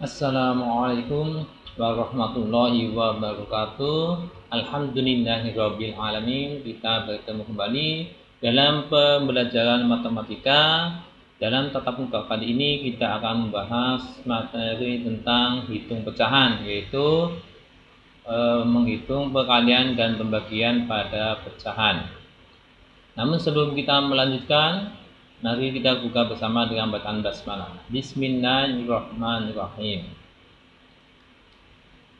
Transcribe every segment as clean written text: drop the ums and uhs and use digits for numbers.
Assalamualaikum warahmatullahi wabarakatuh. Alhamdulillahirabbil alamin. Kita bertemu kembali dalam pembelajaran matematika. Dalam tatap muka kali ini kita akan membahas materi tentang hitung pecahan, yaitu menghitung perkalian dan pembagian pada pecahan. Namun sebelum kita melanjutkan, mari kita buka bersama dengan bacaan basmalah. Bismillahirrahmanirrahim.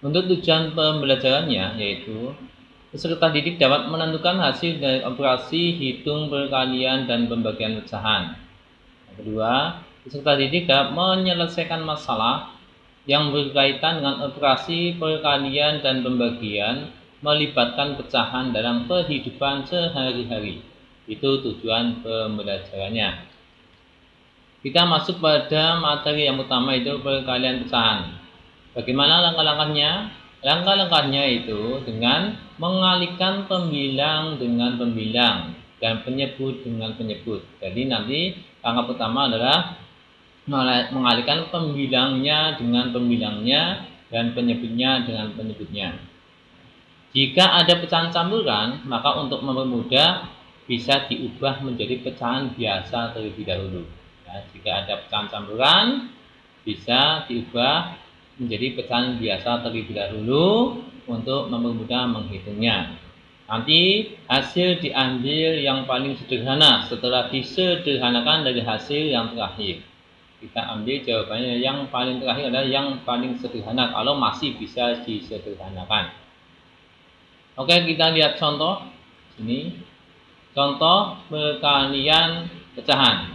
Untuk tujuan pembelajarannya yaitu peserta didik dapat menentukan hasil dari operasi hitung perkalian dan pembagian pecahan. Yang kedua, peserta didik dapat menyelesaikan masalah yang berkaitan dengan operasi perkalian dan pembagian melibatkan pecahan dalam kehidupan sehari-hari. Itu tujuan pembelajarannya. Kita masuk pada materi yang utama, itu perkalian pecahan. Bagaimana langkah-langkahnya? Langkah-langkahnya itu dengan mengalihkan pembilang dengan pembilang dan penyebut dengan penyebut. Jadi nanti langkah pertama adalah mengalihkan pembilangnya dengan pembilangnya dan penyebutnya dengan penyebutnya. Jika ada pecahan campuran, maka untuk mempermudah bisa diubah menjadi pecahan biasa terlebih dahulu. Ya, jika ada pecahan campuran, bisa diubah menjadi pecahan biasa terlebih dahulu untuk mempermudah menghitungnya. Nanti hasil diambil yang paling sederhana setelah disederhanakan dari hasil yang terakhir. Kita ambil jawabannya yang paling terakhir adalah yang paling sederhana kalau masih bisa disederhanakan. Oke, kita lihat contoh ini. Contoh perkalian pecahan.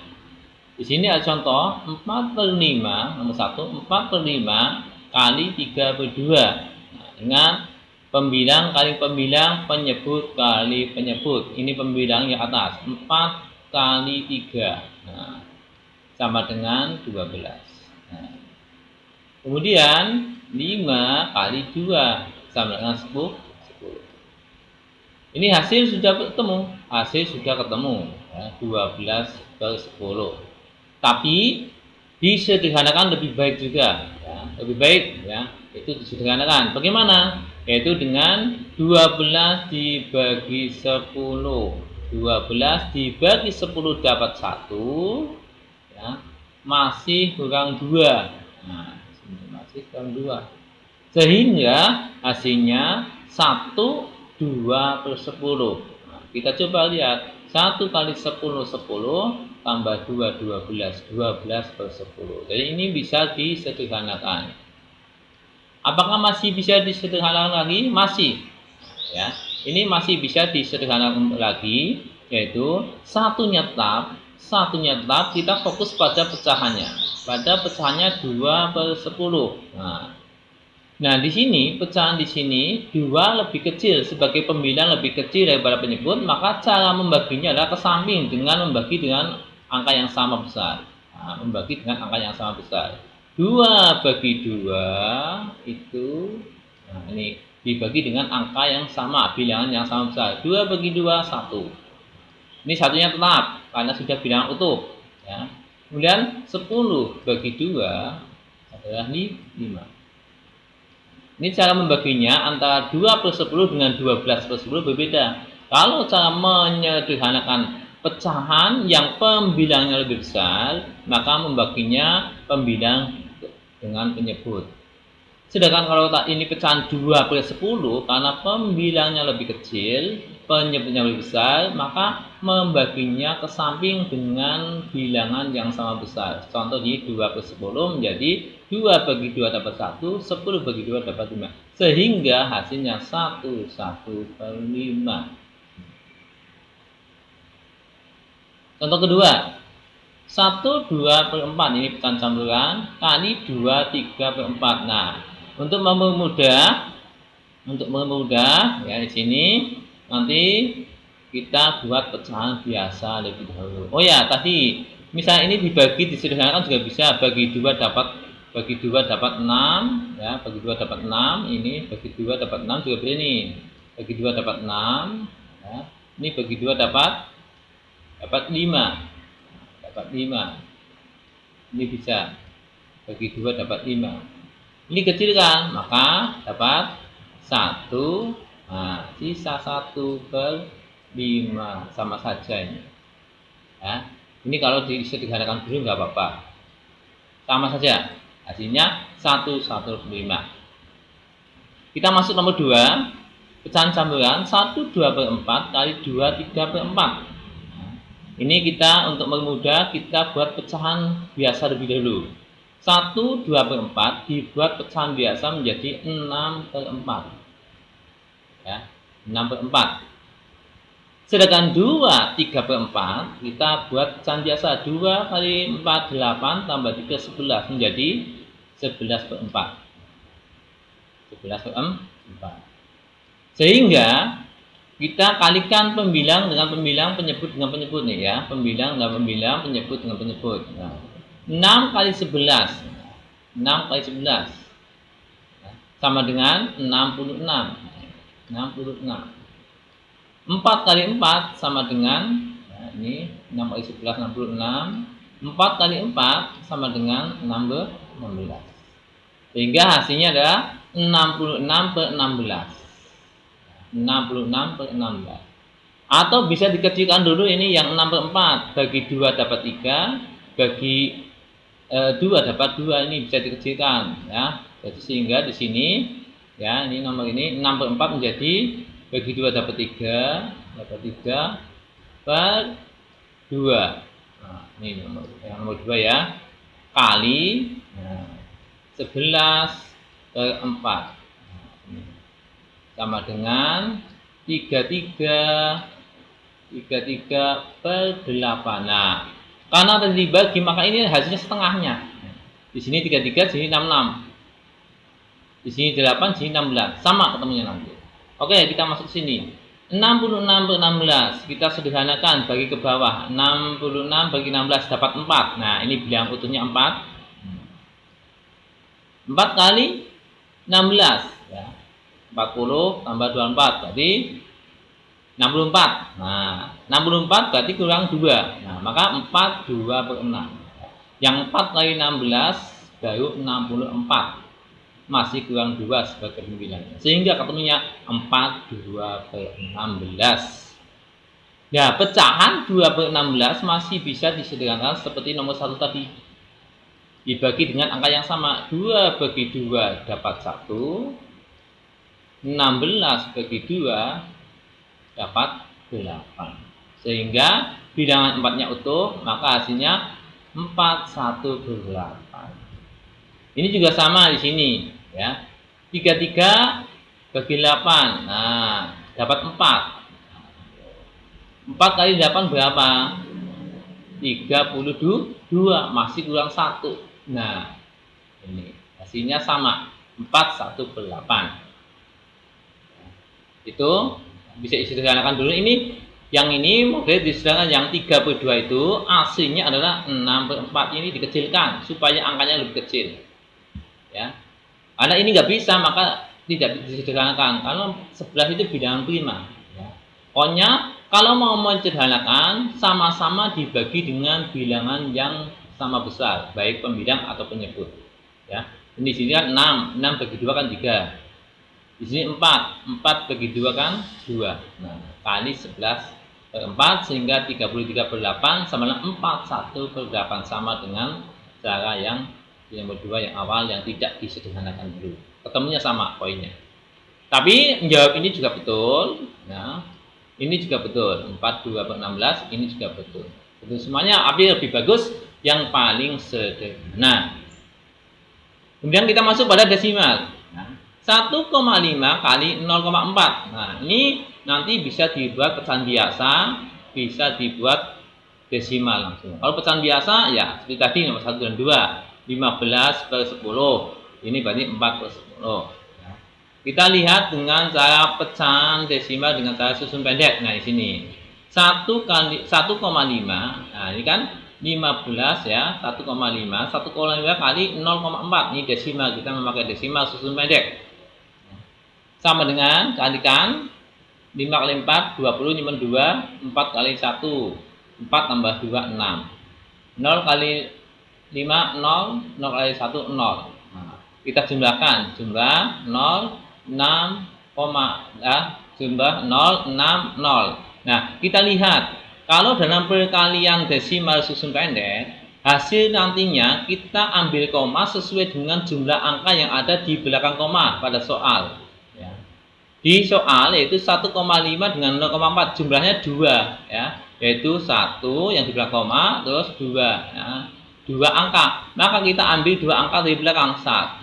Di sini ada contoh 4/5, nomor 1, 4/5 kali 3/2. Nah, ingat pembilang kali pembilang, penyebut kali penyebut. Ini pembilang yang atas, 4 kali 3. Nah, sama dengan 12. Nah, kemudian 5 kali 2 sama dengan 10. Ini hasil sudah ketemu, ya, 12/10. Tapi disederhanakan lebih baik juga, ya, lebih baik ya, itu disederhanakan. Bagaimana? Yaitu dengan 12 dibagi 10. 12 dibagi 10 dapat 1, ya, masih kurang 2. Nah, masih kurang 2. Sehingga hasilnya 2/10. Nah, kita coba lihat 1 kali 10 10 tambah 2 12 12/10. Jadi ini bisa disederhanakan. Apakah masih bisa disederhanakan lagi? Masih. Ya, ini masih bisa disederhanakan lagi, yaitu satunya tetap kita fokus pada pecahannya. Pada pecahannya 2/10. Nah, di sini pecahan di sini 2 lebih kecil, sebagai pembilang lebih kecil daripada penyebut, maka cara membaginya adalah ke samping dengan membagi dengan angka yang sama besar. Nah, membagi dengan angka yang sama besar. 2/2 itu, nah ini dibagi dengan angka yang sama, bilangan yang sama besar. 2/2 1. Ini satunya tetap karena sudah bilangan utuh, ya. Kemudian 10/2 adalah 5. Ini cara membaginya antara 2/10 dengan 12/10 berbeda. Kalau cara menyederhanakan pecahan yang pembilangnya lebih besar, maka membaginya pembilang dengan penyebut. Sedangkan kalau ini pecahan 2/10, karena pembilangnya lebih kecil, penyebutnya lebih besar, maka membaginya ke samping dengan bilangan yang sama besar. Contoh di 2/10 menjadi 2/2 dapat 1, 10/2 dapat 5. Sehingga hasilnya 1/5. Contoh kedua, 1/2/4, ini pecahan campuran, kali 2/3/4. Nah, untuk mempermudah ya, di sini nanti kita buat pecahan biasa lebih dahulu. Oh ya, tadi misalnya ini dibagi disederhanakan juga bisa. Bagi 2 dapat 6, ya, bagi 2 dapat 6, ini bagi 2 dapat 6 juga bisa nih. Bagi 2 dapat 6, ya. Ini bagi 2 dapat 5. Dapat 5. Ini bisa bagi 2 dapat 5. Ini kecilkan, maka dapat 1. Nah, sisa 1/5 sama saja ini. Ya. Ini kalau disederhanakan dulu nggak apa-apa. Sama saja. Hasilnya 1/5. Kita masuk nomor 2. Pecahan campuran 1/2/4 kali 2/3/4. Ini kita untuk mempermudah kita buat pecahan biasa lebih dahulu. 1/2/4 dibuat pecahan biasa menjadi 6/4. Ya, 6/4. Sedangkan 2/3/4 kita buat pecahan biasa. 2 kali 4 8 tambah 3 11 menjadi 11/4. 11/4. Sehingga kita kalikan pembilang dengan pembilang, penyebut dengan penyebut nih ya. Pembilang dengan pembilang, penyebut dengan penyebut. Nah, 6 kali 11. 6 kali 11 sama dengan 66. 66. 4 kali 4 sama dengan, nah ini 6 kali 11 66. 4 kali 4 sama dengan 16. Sehingga hasilnya adalah 66/16. 66/16. Atau bisa dikecilkan dulu, ini yang 6/4 bagi 2 dapat 3, bagi 2 dapat 2, ini bisa dikecilkan ya. Jadi sehingga di sini ya, ini nomor ini 6/4 menjadi bagi 2 dapat 3 per 2. Nah, ini nomor 2 ya. Kali 11/4 sama dengan 33/8. Nah, karena tadi dibagi maka ini hasilnya setengahnya. Di sini 33, di sini 66. Di sini 8, di sini 16. Sama ketemunya nanti. Oke, kita masuk sini. 66/16. Kita sederhanakan, bagi ke bawah. 66 bagi 16 dapat 4. Nah, ini bilang utuhnya 4. 4 kali 16 ya. 40 tambah 24 berarti 64. Nah, 64 berarti kurang 2. Nah, maka 4/2/6. Yang 4 kali 16 baru 64. Masih kurang 2 sebagai pembilangnya. Sehingga ketemunya 4/2/16. Nah, pecahan 2/16 masih bisa disederhanakan seperti nomor 1 tadi. Dibagi dengan angka yang sama. 2 bagi 2 dapat 1. 16 bagi 2 dapat 8. Sehingga bilangan 4-nya utuh, maka hasilnya 41/8. Ini juga sama di sini ya. 33 bagi 8. Nah, dapat 4. 4 kali 8 berapa? 32, masih kurang 1. Nah, ini hasilnya sama, 41/8. Itu bisa disederhanakan dulu. Ini yang ini model disederhanakan. Yang 3/2 itu aslinya adalah 6/4. Ini dikecilkan supaya angkanya lebih kecil ya. Karena ini nggak bisa maka tidak disederhanakan. Kalau 11 itu bilangan prima ya. Pokoknya kalau mau menyederhanakan sama-sama dibagi dengan bilangan yang sama besar, baik pembilang atau penyebut ya. Ini di sini kan 6 bagi 2 kan 3. Di sini 4 bagi 2 kan 2. Nah, kali 11/4 sehingga 33/8 sama dengan 41/8, sama dengan cara yang nomor 2 yang awal yang tidak disederhanakan dulu. Ketemunya sama poinnya. Tapi menjawab ini juga betul ya. Ini juga betul. 42/16 ini juga betul. Itu semuanya, tapi lebih bagus yang paling sederhana. Kemudian kita masuk pada desimal. 1,5 kali 0,4. Nah, ini nanti bisa dibuat pecahan biasa, bisa dibuat desimal langsung. Kalau pecahan biasa ya seperti tadi nomor 1 dan 2, 15/10. Ini berarti 4/10. Ya. Kita lihat dengan cara pecahan desimal dengan cara susun pendek. Nah, di sini 1 kali 1,5. Nah, ini kan 15 ya, 1,5. 1,5 kali 0,4. Ini desimal, kita memakai desimal susun pendek. Sama dengan kalikan 5 kali 4 20, 5 2, 4 kali 1 4 tambah 2 6. 0 kali 5 0, 0 kali 1 0. Nah, Kita jumlahkan jumlah 0, 6, jumlah 0, 6, 0. Nah, kita lihat kalau dalam perkalian desimal susun pendek, hasil nantinya kita ambil koma sesuai dengan jumlah angka yang ada di belakang koma pada soal. Ya. Di soal yaitu 1,5 dengan 0,4 jumlahnya 2 ya, yaitu 1 yang di belakang koma terus 2 ya. 2 angka. Maka kita ambil 2 angka dari belakang 1,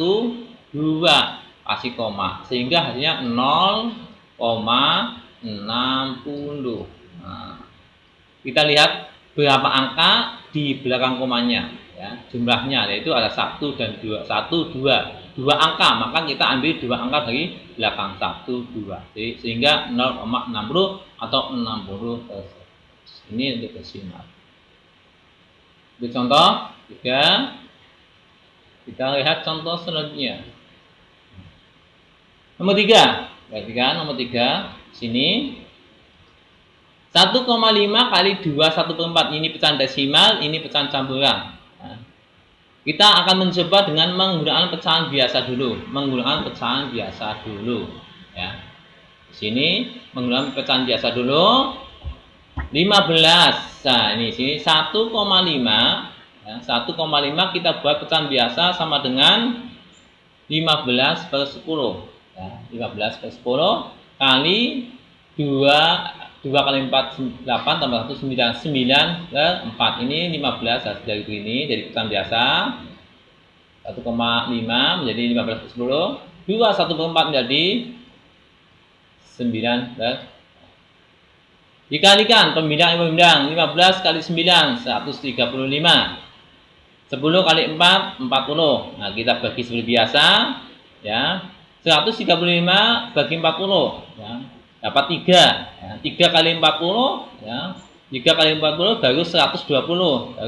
2 kasih koma sehingga hasilnya 0,60. Nah, kita lihat berapa angka di belakang komanya ya, jumlahnya yaitu ada 1 dan 2, 1, 2, 2 angka, maka kita ambil 2 angka dari belakang 1, 2. Jadi sehingga 0,60 atau 60%. Ini untuk desimal. Untuk contoh 3, kita lihat contoh selanjutnya. Nomor 3, perhatikan nomor 3 sini 1,5 kali 2 1/4 ini pecahan desimal, ini pecahan campuran. Nah, kita akan mencoba dengan menggunakan pecahan biasa dulu, ya. Di sini menggunakan pecahan biasa dulu. 15. Nah, ini sini 1,5 ya, 1,5 kita buat pecahan biasa sama dengan 15/10 ya, 15/10 kali 2 kali 4 8 tambah 1 9 9/4 ini 15 dari ini dari pecahan biasa 1,5 menjadi 15/10 2 1/4 menjadi 9. Dikalikan pembidang 15 kali 9 135 10 kali 4 40. Nah, kita bagi seperti biasa ya. 135 bagi 40 ya. Dapat 3 ya. 3 kali 40 ya. 3 kali 40 baru 120. Nah,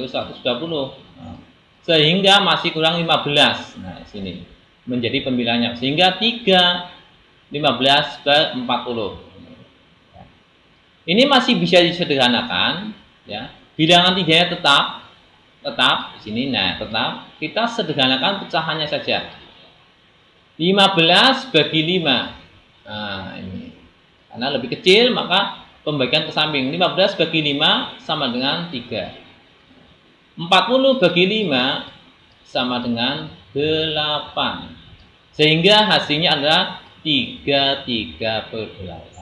sehingga masih kurang 15. Nah, sini menjadi pembilangnya. Sehingga 3 15/40. Ini masih bisa disederhanakan ya. Bilangan 3-nya tetap di sini. Nah, tetap kita sederhanakan pecahannya saja. 15 bagi 5. Nah, ini. Karena lebih kecil maka pembagian ke samping. 15 bagi 5 sama dengan 3. 40 bagi 5 sama dengan 8. Sehingga hasilnya adalah 33/8.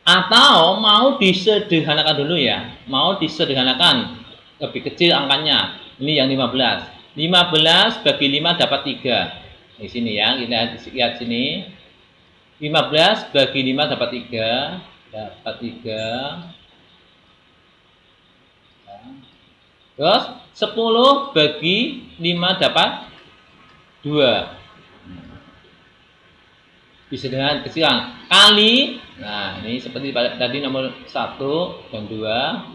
Atau mau disederhanakan dulu ya, mau disederhanakan lebih kecil angkanya. Ini yang 15. 15 bagi 5 dapat 3. Di sini ya, kita lihat sini. 15 bagi 5 dapat 3, dapat 3. Terus 10 bagi 5 dapat 2. Bisa dengan kecilan kali, nah ini seperti tadi nomor 1 dan 2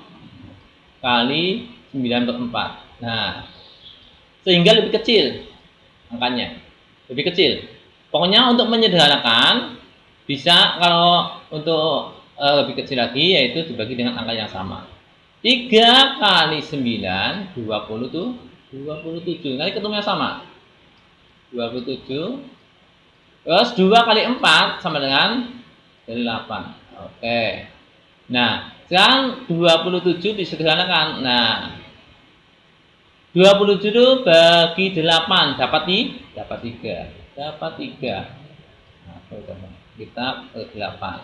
kali 9/4. Nah, sehingga lebih kecil angkanya, lebih kecil. Pokoknya untuk menyederhanakan bisa kalau untuk lebih kecil lagi yaitu dibagi dengan angka yang sama. 3 kali 9 20 tuh 27. Nanti ketemunya sama 27. Terus 2 kali 4 sama dengan 8. Oke. Nah, sekarang 27 disederhanakan. Nah, 27 bagi 8 dapat 3. Dapat 3. Nah, kita 8.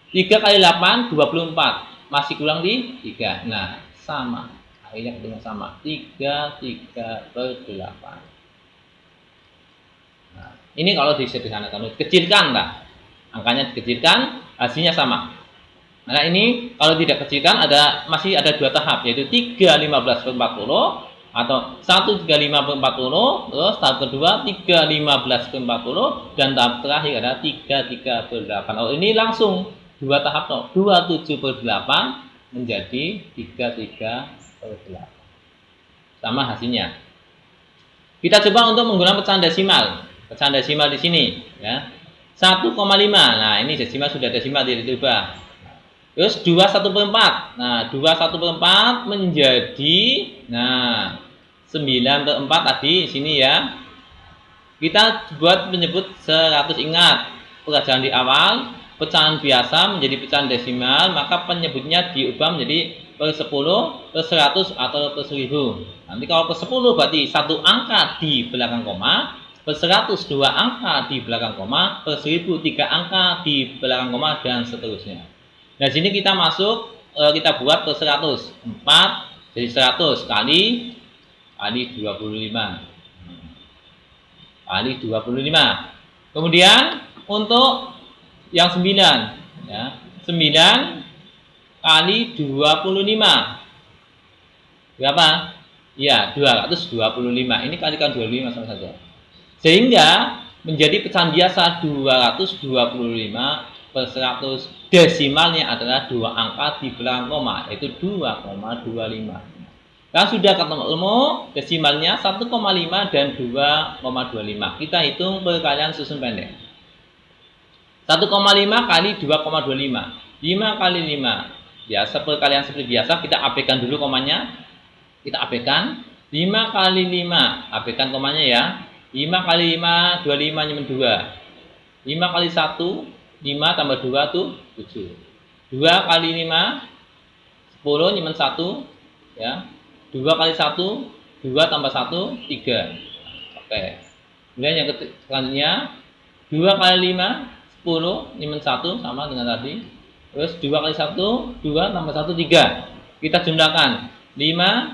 3 kali 8 24. Masih kurang di 3. Nah, sama. Akhirnya ketemu sama. 3/8. Nah, ini kalau disederhanakan, kecilkan lah, angkanya dikecilkan, hasilnya sama. Nah, ini kalau tidak kecilkan masih ada 2 tahap, yaitu 3 15/40 atau 1 3 5/40, terus tahap kedua 3 15/40 dan tahap terakhir ada 3 3/8. Oh, ini langsung 2 tahap toh. 27/8 menjadi 33/8. Sama hasilnya. Kita coba untuk menggunakan pecahan desimal. Pecahan desimal di sini ya. 1,5. Nah, ini desimal sudah desimal tidak dirubah. Terus 2 1/4. Nah, 2 1/4 menjadi 9/4 tadi sini ya. Kita buat menyebut 100. Ingat, pelajaran di awal, pecahan biasa menjadi pecahan desimal, maka penyebutnya diubah menjadi per 10, per 100 atau per 1000. Nanti kalau per 10 berarti satu angka di belakang koma, per 100 dua angka di belakang koma, per 1000 tiga angka di belakang koma, dan seterusnya. Nah, sini kita masuk, kita buat per 100, 4 jadi 100 kali 25 kali 25. Kemudian untuk yang 9 ya, 9 kali 25 berapa? Ya, 225. Ini kalikan 25 sama saja. Sehingga menjadi pecahan biasa 225 per 100. Desimalnya adalah dua angka di belakang koma, yaitu 2,25. Kan sudah ketemu desimalnya 1,5 dan 2,25. Kita hitung perkalian susun pendek. 1,5 kali 2,25. 5 kali 5. Biasa perkalian seperti biasa, kita abaikan dulu komanya. Kita abaikan. 5 kali 5. Abaikan komanya ya. 5 kali 5, 25 nyemen 2. 5 kali 1, 5 tambah 2 tuh 7. 2 kali 5, 10 nyemen 1 ya. 2 kali 1, 2 tambah 1, 3. Oke. Kemudian yang selanjutnya 2 kali 5, 10 nyemen 1 sama dengan tadi. Terus 2 kali 1, 2 tambah 1, 3. Kita jumlahkan 5,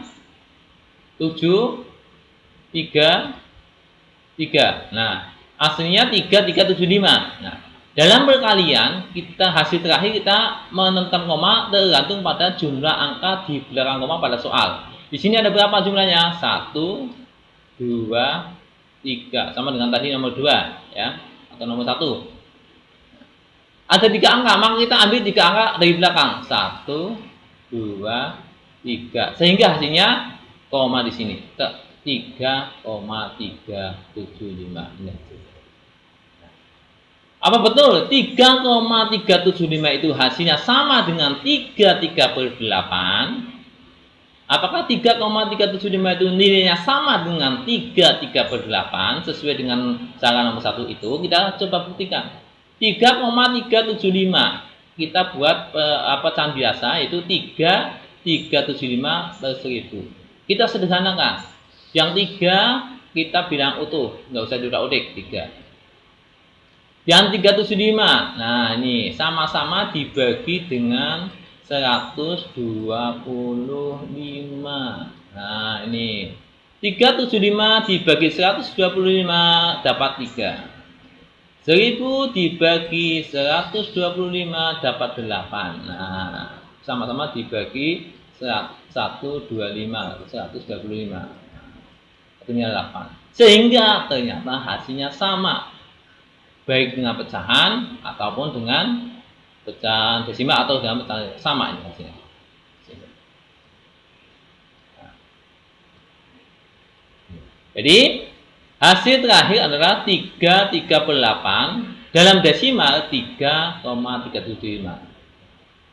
7, 3, 3. Nah, aslinya 3375. Nah, dalam perkalian kita hasil terakhir kita menentukan koma tergantung pada jumlah angka di belakang koma pada soal. Di sini ada berapa jumlahnya? 1, 2, 3. Sama dengan tadi nomor 2 ya, atau nomor 1. Ada 3 angka, maka kita ambil 3 angka dari belakang. 1, 2, 3. Sehingga hasilnya koma di sini. 3,375. Apa betul 3,375 itu hasilnya sama dengan 33/8? Apakah 3,375 itu nilainya sama dengan 33/8 sesuai dengan cara nomor 1 itu? Kita coba buktikan. 3,375 kita buat pecahan biasa, yaitu 3,375 per 1000. Kita sederhanakan. Yang 3 kita bilang utuh, nggak usah diutak-utik 3. Yang 375, nah ini sama-sama dibagi dengan 125. Nah ini 375 dibagi 125 dapat 3. 1000 dibagi 125 dapat 8. Nah, sama-sama dibagi 125, 125. Hasilnya 8. Sehingga ternyata hasilnya sama. Baik dengan pecahan ataupun dengan pecahan desimal atau dengan pecahan sama ini hasilnya. Jadi hasil terakhir adalah 3,3/8, dalam desimal 3,375.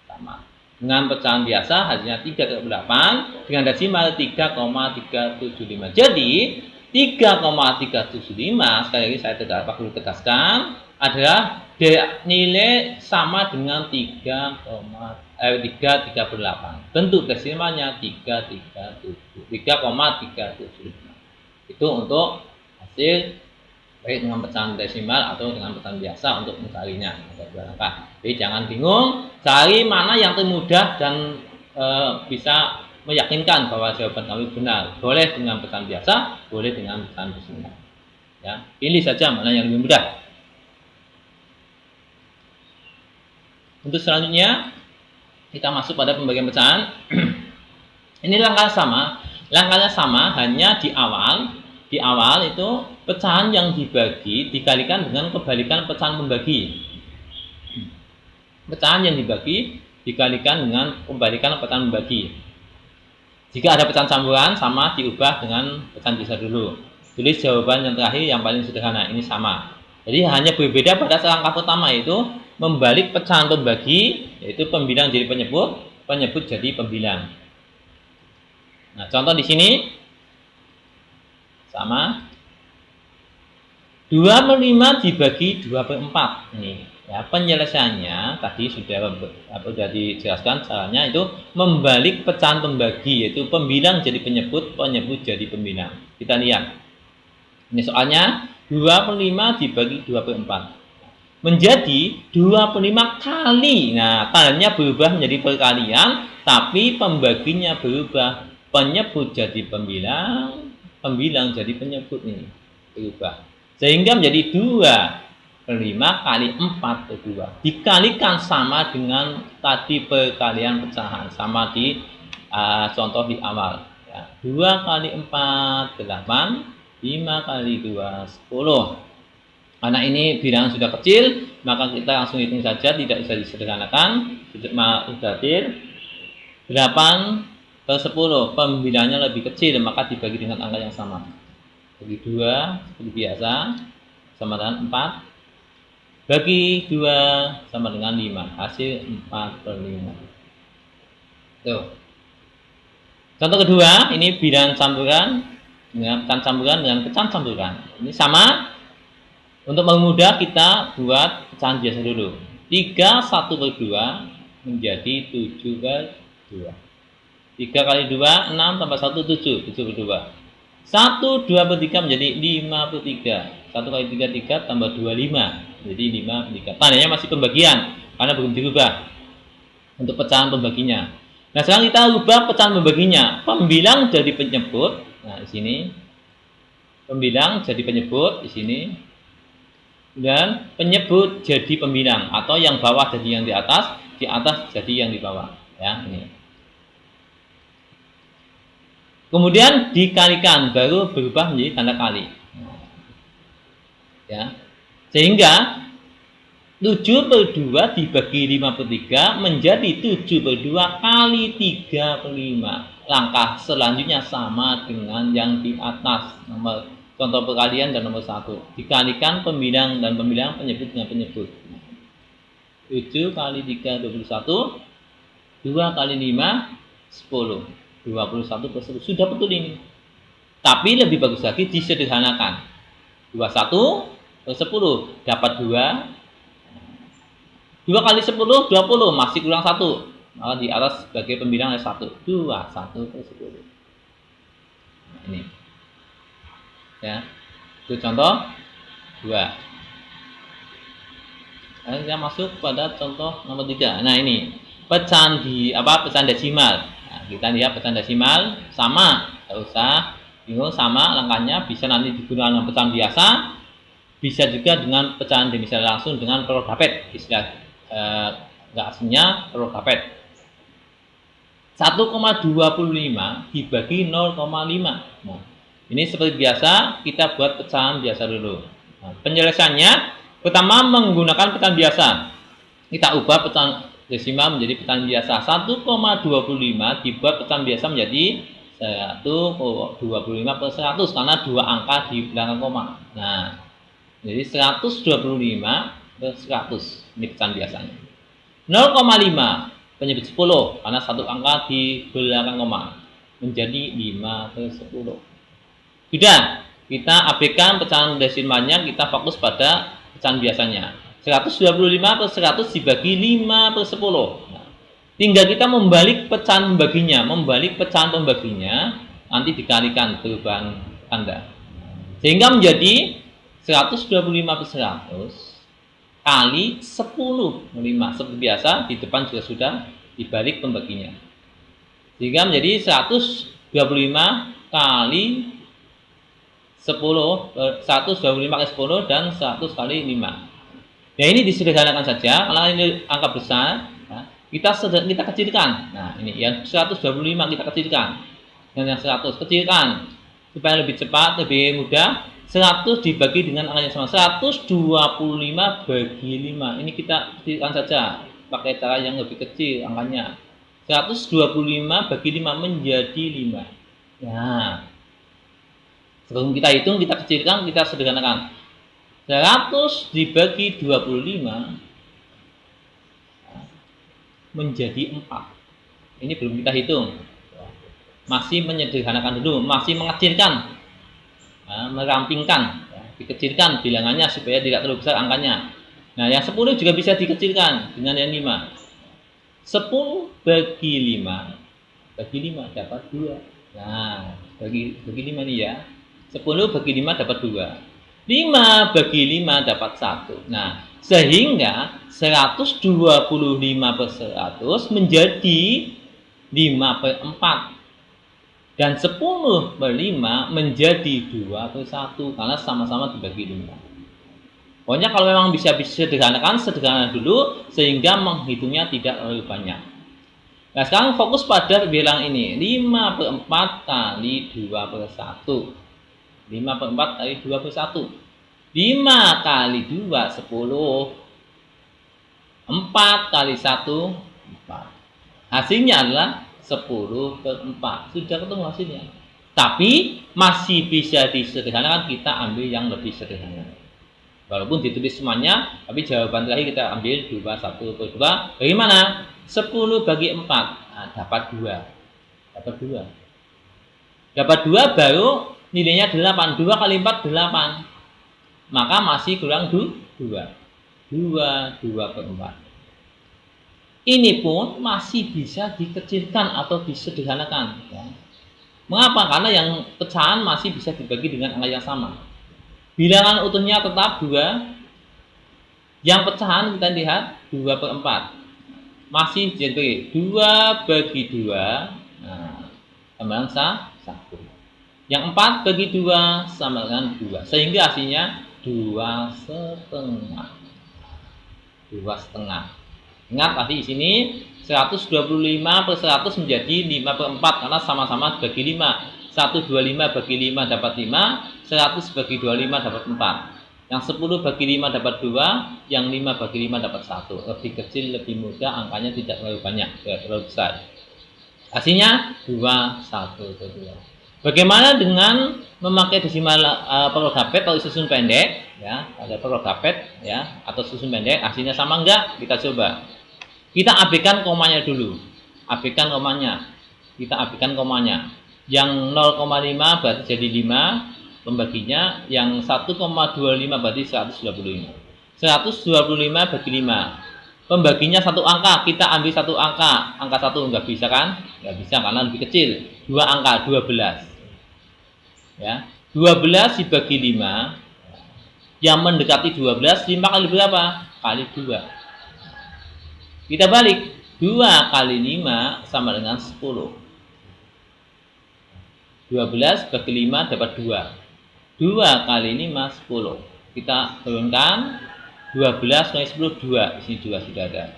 Sama. Dengan pecahan biasa hasilnya 3,8, dengan desimal 3,375. Jadi 3,375 sekali lagi saya perlu tegaskan adalah nilai sama dengan 3,378. Bentuk desimalnya 3,375. Itu untuk hasil baik dengan pecahan desimal atau dengan pecahan biasa untuk mencarinya. Jadi jangan bingung, cari mana yang termudah dan bisa meyakinkan bahwa jawaban kami benar. Boleh dengan pecahan biasa, boleh dengan pecahan desimal. Ya, pilih saja mana yang lebih mudah. Untuk selanjutnya kita masuk pada pembagian pecahan. Ini langkah sama. Langkahnya sama, hanya di awal itu pecahan yang dibagi dikalikan dengan kebalikan pecahan pembagi. Pecahan yang dibagi dikalikan dengan kebalikan pecahan pembagi. Jika ada pecahan campuran, sama diubah dengan pecahan biasa dulu. Tulis jawaban yang terakhir yang paling sederhana, ini sama. Jadi hanya berbeda pada langkah pertama, yaitu membalik pecahan pembagi, yaitu pembilang jadi penyebut, penyebut jadi pembilang. Nah, contoh di sini sama 2/5 dibagi 2/4. Nih, ya, penyelesaiannya tadi sudah dijelaskan caranya itu membalik pecahan pembagi, yaitu pembilang jadi penyebut, penyebut jadi pembilang. Kita lihat. Ini soalnya 2/5 dibagi 2/4. Menjadi 2/5 kali. Nah, tandanya berubah menjadi perkalian, tapi pembaginya berubah. Penyebut jadi pembilang, pembilang jadi penyebut, ini berubah. Sehingga menjadi 2/5 kali 4 per 2. Dikalikan sama dengan tadi perkalian pecahan. Sama di contoh di awal. Ya. 2 kali 4, 8. 5 kali 2, 10. Karena ini bilangan sudah kecil, maka kita langsung hitung saja, tidak bisa disederhanakan. Berarti 8/10. Pembilangnya lebih kecil, maka dibagi dengan angka yang sama. Bagi 2 seperti biasa sama dengan 4. Bagi 2 sama dengan 5. Hasil 4/5. Tuh. Contoh kedua, ini bilangan campuran dengan pecahan campuran dengan pecahan campuran. Ini sama. Untuk memudahkan kita buat pecahan biasa dulu. 3 1/2 menjadi 7/2. 3 kali 2 6 tambah 1 7, 7/2. 1 2/3 menjadi 5/3. 1 kali 3 3 tambah 2 5 jadi 5/3. Tandanya masih pembagian karena belum dirubah untuk pecahan pembaginya. Nah, sekarang kita ubah pecahan pembaginya. Pembilang jadi penyebut. Nah, di sini pembilang jadi penyebut di sini. Dan penyebut jadi pembilang, atau yang bawah jadi yang di atas jadi yang di bawah, ya, ini. Kemudian dikalikan, baru berubah menjadi tanda kali. Ya. Sehingga 7/2 dibagi 5/3 menjadi 7/2 kali 3/5. Langkah selanjutnya sama dengan yang di atas, nomor contoh perkalian dan nomor 1. Dikalikan pembilang dan pembilang, penyebut dengan penyebut. 7 kali 3 21, 2 kali 5 10, 21/10. Sudah betul ini. Tapi lebih bagus lagi disederhanakan. 21/10 dapat 2. 2 kali 10 20, masih kurang 1. Maka di atas sebagai pembilang ada 1. 21/10. Nah, ini. Ya. Itu contoh 2. Lalu kita masuk pada contoh nomor 3. Nah, ini pecahan pecahan desimal. Nah, kita lihat pecahan desimal sama, enggak usah bingung, sama langkahnya, bisa nanti digunakan dengan pecahan biasa, bisa juga dengan pecahan desimal langsung dengan pelor gapet, istilah enggak aslinya pelor gapet. 1,25 dibagi 0,5. Nah, ini seperti biasa kita buat pecahan biasa dulu. Nah, penyelesaiannya pertama menggunakan pecahan biasa. Kita ubah pecahan desimal menjadi pecahan biasa. 1,25 dibuat pecahan biasa menjadi 1,25/100 karena 2 angka di belakang koma. Nah, jadi 125/100 ini pecahan biasanya. 0,5 penyebut 10 karena 1 angka di belakang koma menjadi 5/10. Sudah, kita abaikan pecahan desimalnya, kita fokus pada pecahan biasanya. 125/100 dibagi 5/10. Nah, tinggal kita membalik pecahan pembaginya, nanti dikalikan perubahan tanda. Sehingga menjadi 125/100 kali 10/5. Seperti biasa, di depan juga sudah dibalik pembaginya. Sehingga menjadi 125 kali 10, 125 kali 10 dan 100 kali 5. Ya, ini disederhanakan saja, karena ini angka besar, ya, kita kecilkan. Nah, ini yang 125 kita kecilkan, dan yang 100 kecilkan supaya lebih cepat, lebih mudah. 100 dibagi dengan angka yang sama, 125 bagi 5. Ini kita kecilkan saja pakai cara yang lebih kecil angkanya. 125 bagi 5 menjadi 5. Nah, sebelum kita hitung, kita kecilkan, kita sederhanakan. 100 dibagi 25 menjadi 4. Ini belum kita hitung. Masih menyederhanakan dulu, masih mengecilkan. merampingkan, ya, dikecilkan bilangannya supaya tidak terlalu besar angkanya. Nah, yang 10 juga bisa dikecilkan dengan yang 5. 10 bagi 5 dapat 2. Nah, bagi 5 nih ya. 10 bagi 5 dapat 2. 5 bagi 5 dapat 1. Nah, sehingga 125 per 100 menjadi 5 per 4. Dan 10 per 5 menjadi 2 per 1 karena sama-sama dibagi 5. Pokoknya kalau memang bisa sederhanakan, sederhana dulu sehingga menghitungnya tidak terlalu banyak. Nah, sekarang fokus pada bilang ini. 5 per 4 kali 2 per 1. 5 per 4 kali 2 per 1. 5 kali 2, 10. 4 kali 1, 4. Hasilnya adalah 10 per 4. Sudah ketemu hasilnya. Tapi masih bisa disederhanakan, kita ambil yang lebih sederhana. Walaupun ditulis semuanya, tapi jawaban terakhir kita ambil 2, 1 per 2. Bagaimana? 10 bagi 4. Nah, dapat 2. Dapat 2. Dapat 2 baru nilainya 8. 2 kali 4, 8. Maka masih kurang 2. 2 per 4. Ini pun masih bisa dikecilkan atau disederhanakan. Ya. Mengapa? Karena yang pecahan masih bisa dibagi dengan angka yang sama. Bilangan utuhnya tetap 2. Yang pecahan kita lihat 2 per 4. Masih jadi 2 bagi 2. Nah, sama dengan 1. Yang 4 bagi 2 sama dengan 2. Sehingga hasilnya 2,5. 2,5. Ingat tadi di sini 125 per 100 menjadi 5 per 4 karena sama-sama bagi 5. 125 bagi 5 dapat 5, 100 bagi 25 dapat 4. Yang 10 bagi 5 dapat 2, yang 5 bagi 5 dapat 1. Lebih kecil, lebih mudah, angkanya tidak terlalu banyak, tidak terlalu besar. Hasilnya 2, 1, 2. Bagaimana dengan memakai desimal prologapet atau susun pendek, ya, ada prologapet ya atau susun pendek, hasilnya sama enggak? Kita coba. Kita abaikan komanya dulu. Abaikan komanya. Kita abaikan komanya. Yang 0,5 berarti jadi 5 pembaginya, yang 1,25 berarti 125. 125 bagi 5. Pembaginya satu angka, kita ambil satu angka. Angka 1 enggak bisa kan? Enggak bisa karena lebih kecil. 2 angka, 12. Ya. 12 dibagi 5. Yang mendekati 12, 5 kali berapa? Kali 2. Kita balik, 2 kali 5 sama dengan 10. 12 bagi 5 dapat 2. 2 kali 5, 10. Kita turunkan, 12 kali 10, 2. Di sini 2 sudah ada.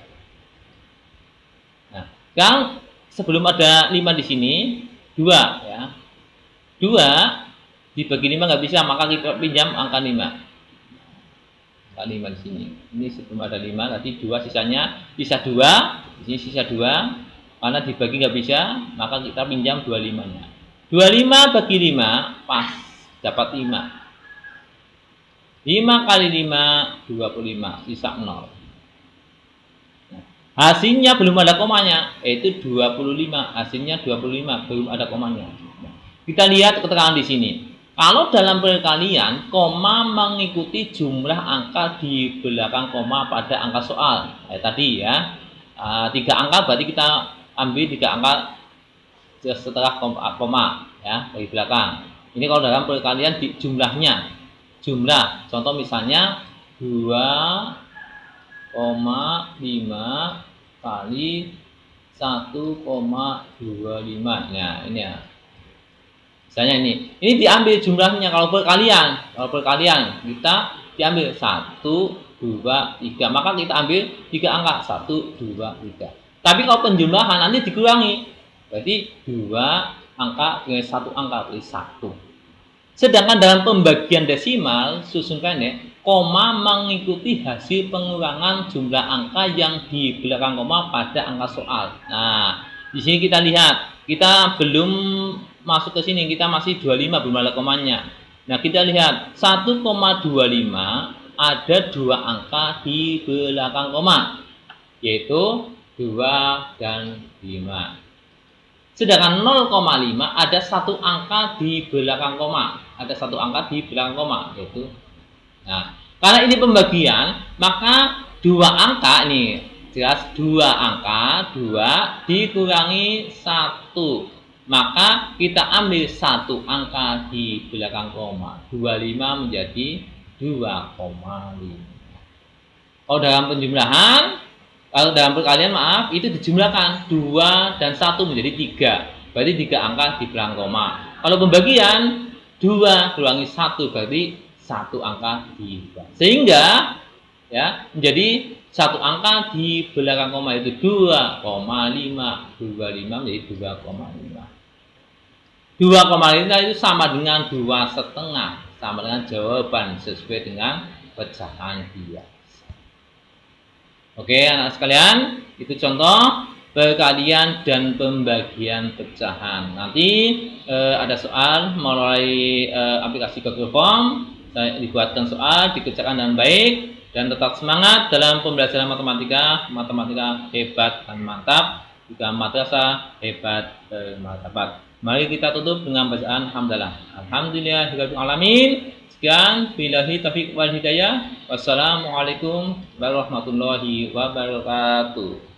Nah, sekarang sebelum ada 5 di sini, 2 ya. 2 dibagi 5 nggak bisa, maka kita pinjam angka 5. 5 di sini. Ini sebelum ada 5, nanti 2 sisanya, sisa 2, di sini sisa 2. Karena dibagi nggak bisa, maka kita pinjam 25-nya. 25 bagi 5 pas dapat 5. 5 kali 5 25, sisa 0. Nah, hasilnya belum ada komanya, yaitu 25. Hasilnya 25, belum ada komanya. Kita lihat keterangan di sini. Kalau dalam perkalian, koma mengikuti jumlah angka di belakang koma pada angka soal. Tadi ya, 3 angka berarti kita ambil 3 angka setelah koma ya, dari belakang. Ini kalau dalam perkalian di jumlahnya. Jumlah, contoh misalnya 2,5 kali 1,25. Nah, ini ya. Misalnya ini diambil jumlahnya kalau perkalian. Kalau perkalian kita diambil 1, 2, 3. Maka kita ambil 3 angka, 1, 2, 3. Tapi kalau penjumlahan nanti dikurangi. Berarti 2 angka dengan 1 angka, berarti 1. Sedangkan dalam pembagian desimal susun pendek, koma mengikuti hasil pengurangan jumlah angka yang di belakang koma pada angka soal. Nah, di sini kita lihat, kita belum masuk ke sini, kita masih 25 belum ada komanya. Nah, kita lihat 1,25 ada 2 angka di belakang koma, yaitu 2 dan 5. Sedangkan 0,5 ada satu angka di belakang koma. Ada satu angka di belakang koma, yaitu nah, karena ini pembagian, maka dua angka ini jelas dua angka, 2 dikurangi 1. Maka kita ambil satu angka di belakang koma. 25 menjadi 2,5. Kalau dalam perkalian maaf, itu dijumlahkan 2 dan 1 menjadi 3. Berarti 3 angka di belakang koma. Kalau pembagian 2 kurangi 1 berarti 1 angka di belakang. Sehingga ya menjadi satu angka di belakang koma itu 2,5. 25 menjadi 2,5. 2,5 itu sama dengan 2,5, sama dengan jawaban sesuai dengan pecahan biasa. Oke, anak sekalian, itu contoh perkalian dan pembagian pecahan. Nanti ada soal melalui aplikasi Google Form. Saya dibuatkan soal, dikerjakan dengan baik, dan tetap semangat dalam pembelajaran matematika. Matematika hebat dan mantap, juga madrasah hebat bermartabat. Mari kita tutup dengan bacaan hamdalah. Alhamdulillahirabbil alamin. Sekian, billahi taufiq wal hidayah. Wassalamualaikum warahmatullahi wabarakatuh.